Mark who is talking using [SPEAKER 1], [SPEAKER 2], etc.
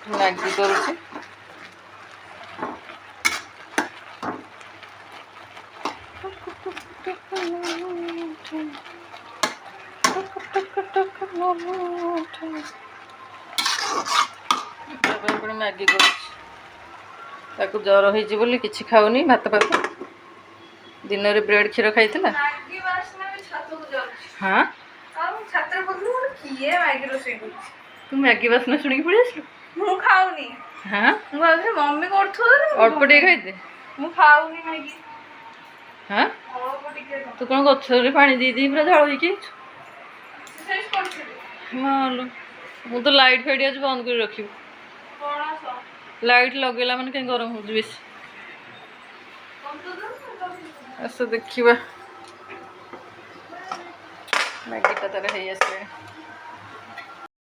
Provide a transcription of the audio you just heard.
[SPEAKER 1] Maggi କରୁଛି। Maggi କରୁଛି। ତାକୁ ଜ୍ୱର ହେଇଛି ବୋଲି କିଛି ଖାଉନି, ଭାତ ଭାତ ଦିନରେ ବ୍ରେଡ୍ କ୍ଷୀର ଖାଇଥିଲା। ହଁ ତୁ ମ୍ୟାଗି ବାସ୍ନା ଶୁଣିକି ପଳେଇ ଆସିଲୁ।
[SPEAKER 2] ମୁଁ ଖାଉନି।
[SPEAKER 1] ହଁ
[SPEAKER 2] ମୁଁ ଭାବୁଛି ମମି କରୁଥିବ,
[SPEAKER 1] ଅଳ୍ପ ଟିକେ ଖାଇଦେ।
[SPEAKER 2] ମୁଁ ଖାଉନି ମ୍ୟାଗି।
[SPEAKER 1] ହଁ
[SPEAKER 2] ଅଳ୍ପ ଟିକେ
[SPEAKER 1] ତୁ କ'ଣ ଗଛରେ ପାଣି ଦେଇ ପୁରା ଝାଳ ହେଇକି
[SPEAKER 2] ଏକ୍ସରସାଇଜ କରୁଥିଲି।
[SPEAKER 1] ମାଲୋ, ମୁଁ ତ ଲାଇଟ୍ ଫାଇଟ୍ ଆଜି ବନ୍ଦ କରି ରଖିବୁ। ଲାଇଟ୍ ଲଗେଇଲା ମାନେ କାହିଁ ଗରମ ହେଉଛି ବେଶୀ। ଆସ ଦେଖିବା ମ୍ୟାଗିଟା ତାର ହେଇ ଆସିଲାଣି।